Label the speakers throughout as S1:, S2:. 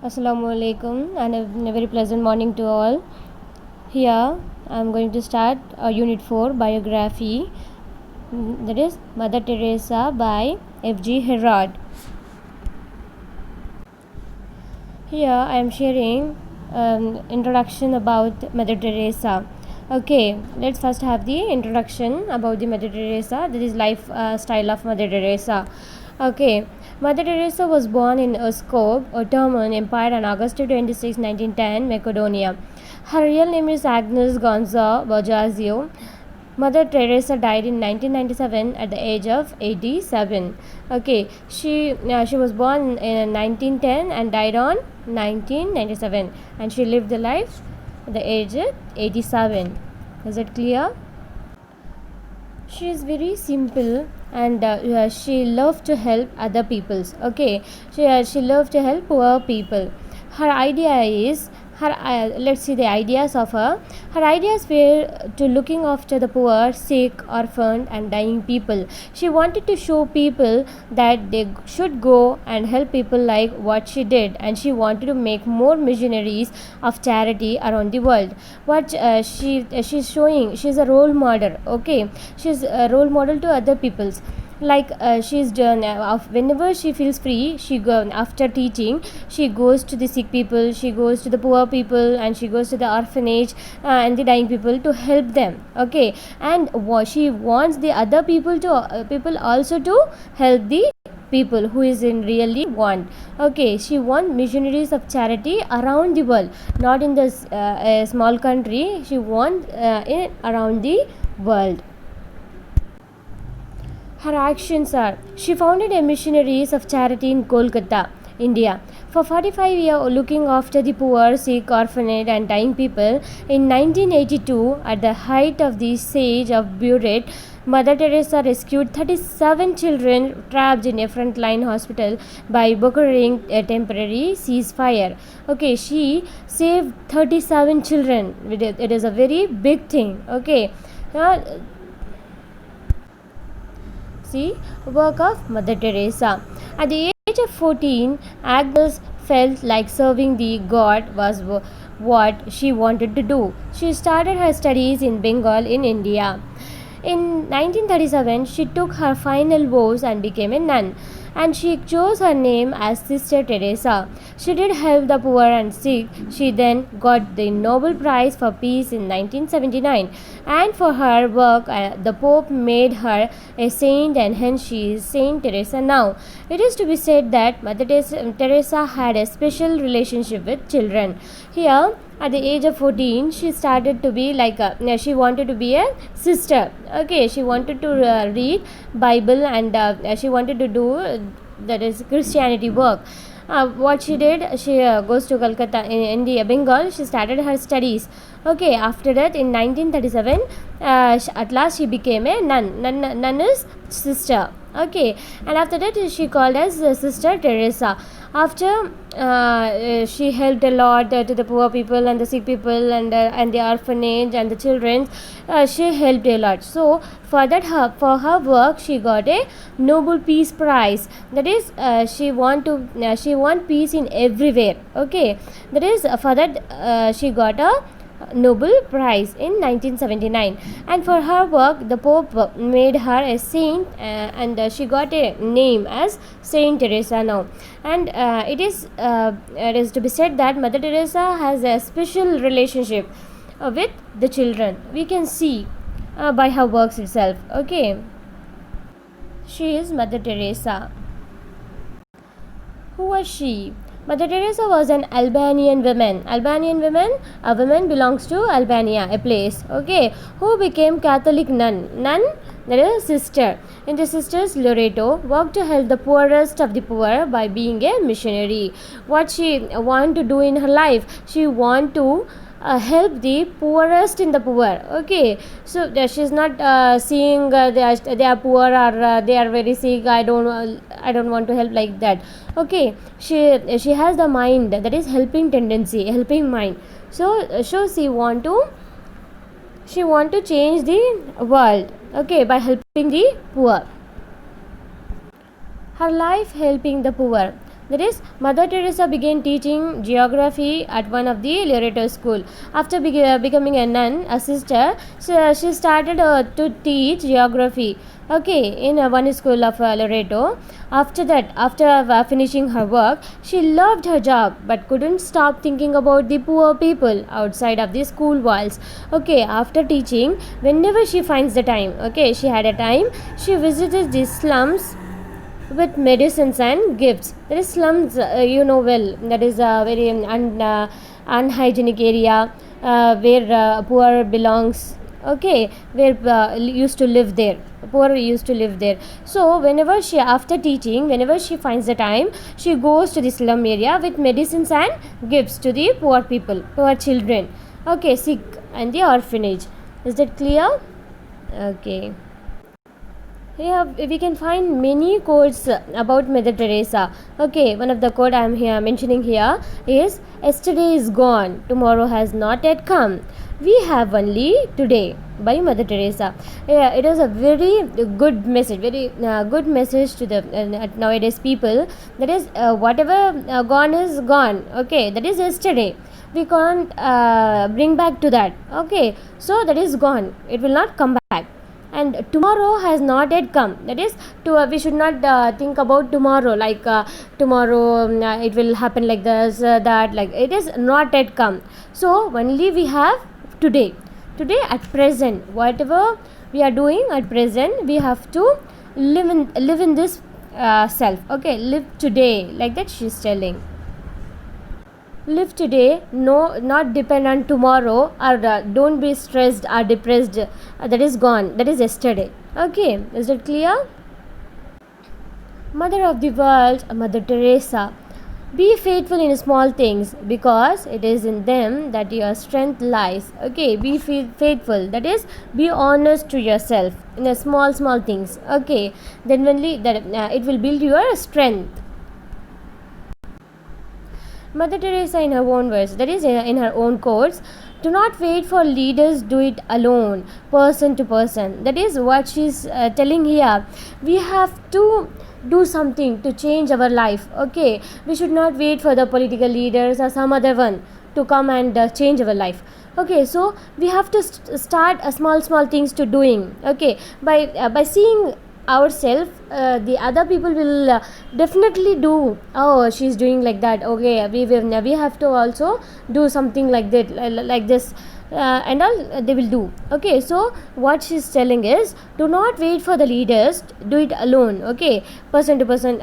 S1: Assalamu alaikum and a very pleasant morning to all. Here I am going to start Unit 4 Biography, that is Mother Teresa by F.G. Herod. Here I am sharing introduction about Mother Teresa. Okay, let's first have the introduction about the Mother Teresa, that is life style of Mother Teresa. Okay, Mother Teresa was born in Uskov, Ottoman Empire on August 26, 1910, Macedonia. Her real name is Agnes Gonza Bojazio. Mother Teresa died in 1997 at the age of 87. Okay, she was born in 1910 and died on 1997, and she lived the life at the age of 87. Is it clear? She is very simple and she loved to help other peoples. Okay, she loved to help poor people. Her idea is let's see the ideas of her ideas were to looking after the poor, sick, orphaned and dying people. She wanted to show people that they should go and help people like what she did, and she wanted to make more missionaries of charity around the world. What she's showing, she's a role model. Okay, she's a role model to other peoples, like she's done whenever she feels free, she go after teaching, she goes to the sick people, she goes to the poor people, and she goes to the orphanage and the dying people to help them. Okay, and she wants the other people to people also to help the people who is in really want. Okay, she wants missionaries of charity around the world, not in this a small country. She wants in around the world. Her actions are: she founded a missionaries of charity in Kolkata, India. For 45 years, looking after the poor, sick, orphaned and dying people. In 1982, at the height of the siege of Beirut, Mother Teresa rescued 37 children trapped in a frontline hospital by brokering a temporary ceasefire. Okay, she saved 37 children. It is a very big thing. Okay. See, work of Mother Teresa. At the age of 14, Agnes felt like serving the God was what she wanted to do. She started her studies in Bengal in India. In 1937, she took her final vows and became a nun, and she chose her name as Sister Teresa. She did help the poor and sick. She then got the Nobel Prize for Peace in 1979, and for her work, the Pope made her a saint, and hence she is Saint Teresa now. It is to be said that Mother Teresa had a special relationship with children. Here, at the age of 14, she started to be like she wanted to be a sister. Okay, she wanted to read Bible, and she wanted to do that is Christianity work. What she did, she goes to Calcutta in India, Bengal. She started her studies. Okay, after that in 1937, at last she became a nun. Nun is sister. Okay, and after that she called as Sister Teresa. After she helped a lot to the poor people and the sick people and the orphanage and the children. She helped a lot. So for that, for her work, she got a Nobel Peace Prize. That is, she want peace in everywhere. Okay, that is for that she got a Nobel Prize in 1979, and for her work the Pope made her a saint, and she got a name as Saint Teresa now. And it is to be said that Mother Teresa has a special relationship with the children. We can see by her works itself. Okay, she is Mother Teresa. Who was she? Mother Teresa was an Albanian woman. Albanian woman, a woman belongs to Albania, a place. Okay, who became Catholic nun. Nun, that is a sister. And the sisters Loreto worked to help the poorest of the poor by being a missionary. What she want to do in her life? She want to help the poorest in the poor. Okay, so she's not seeing they are poor or they are very sick. I don't want to help like that. Okay, she has the mind, that is helping tendency, helping mind. So she want to change the world. Okay, by helping the poor. Her life helping the poor. That is, Mother Teresa began teaching geography at one of the Loreto school. After becoming a nun, a sister, she started to teach geography. Okay, in one school of Loreto. After that, after finishing her work, she loved her job but couldn't stop thinking about the poor people outside of the school walls. Okay, after teaching, whenever she finds the time, okay, she had a time, she visited the slums with medicines and gifts. There is slums, you know well, that is a very unhygienic area where poor belongs. Okay, where used to live there. Poor used to live there. So whenever she, after teaching, whenever she finds the time, she goes to the slum area with medicines and gifts to the poor people, poor children. Okay, sick and the orphanage. Is that clear? Okay. Here we can find many quotes about Mother Teresa. Okay, one of the quote I am here mentioning here is, "Yesterday is gone, tomorrow has not yet come. We have only today." By Mother Teresa. Yeah, it is a very good message, very good message to the nowadays people. That is, whatever gone is gone. Okay, that is yesterday. We can't bring back to that. Okay, so that is gone. It will not come back, and tomorrow has not yet come. That is, we should not think about tomorrow, like tomorrow it will happen like this, that, like, it is not yet come. So only we have today. Today, at present, whatever we are doing at present, we have to live in this self. Okay, live today, like that she's telling. Live today, no, not depend on tomorrow, or don't be stressed or depressed. That is gone, that is yesterday. Okay, is that clear? Mother of the world, Mother Teresa. Be faithful in small things, because it is in them that your strength lies. Okay, be faithful, that is, be honest to yourself in the small things. Okay, then only that it will build your strength. Mother Teresa, in her own words, that is, in her own quotes, do not wait for leaders, do it alone, person to person. That is what she's telling here. We have to do something to change our life. Okay, we should not wait for the political leaders or some other one to come and change our life. Okay, so we have to start a small things to doing. Okay, by seeing ourselves, the other people will definitely do. Oh, she's doing like that. Okay, we have to also do something like that, like this, and all they will do. Okay, so what she's telling is, do not wait for the leaders, do it alone. Okay, person to person.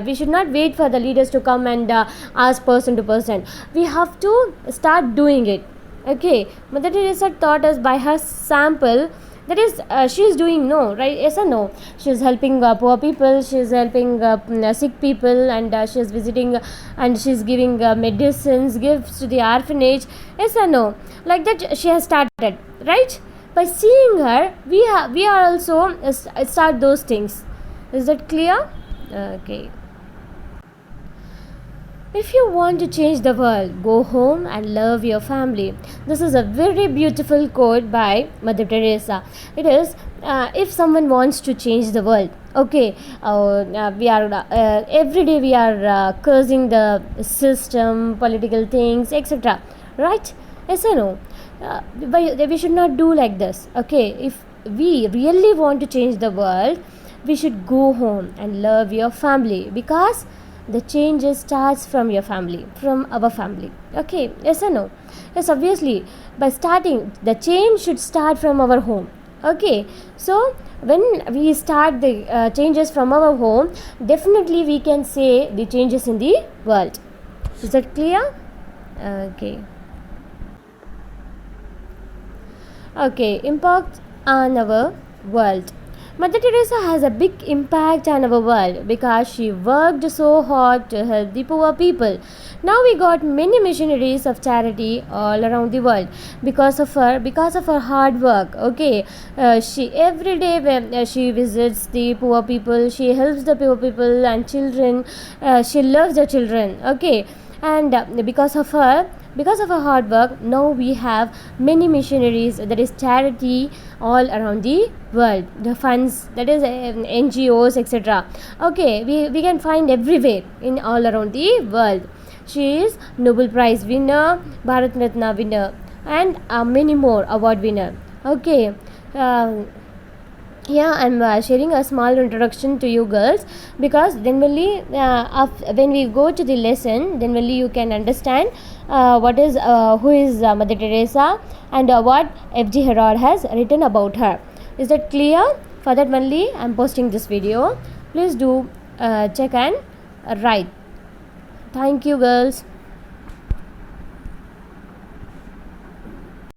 S1: We should not wait for the leaders to come and ask person to person. We have to start doing it. Okay, Mother Teresa taught us by her sample. That is, she is doing, no, right? Yes or no? She is helping poor people, she is helping sick people, and she is visiting and she is giving medicines, gifts to the orphanage. Yes or no? Like that she has started, right? By seeing her, we are also start those things. Is that clear? Okay. If you want to change the world, go home and love your family. This is a very beautiful quote by Mother Teresa. It is, if someone wants to change the world, okay, we are every day we are cursing the system, political things, etc. Right? Yes or no? But we should not do like this. Okay, if we really want to change the world, we should go home and love your family, because the change starts from your family, from our family. Okay, yes or no? Yes, obviously, by starting, the change should start from our home. Okay, so when we start the changes from our home, definitely we can say the changes in the world. Is that clear? Okay. Okay, impact on our world. Mother Teresa has a big impact on our world, because she worked so hard to help the poor people. Now we got many missionaries of charity all around the world because of her hard work. Okay, she every day when she visits the poor people, she helps the poor people and children. She loves the children. Okay, and because of her, Because of her hard work, now we have many missionaries, that is charity, all around the world. The funds, that is NGOs, etc. Okay, we can find everywhere in all around the world. She is Nobel Prize winner, Bharat Ratna winner, and many more award winner. Okay. Yeah, I'm sharing a small introduction to you girls, because then only when we go to the lesson, then only you can understand what is who is Mother Teresa, and what FG Herod has written about her. Is that clear? For that only I'm posting this video. Please do check and write. Thank you girls.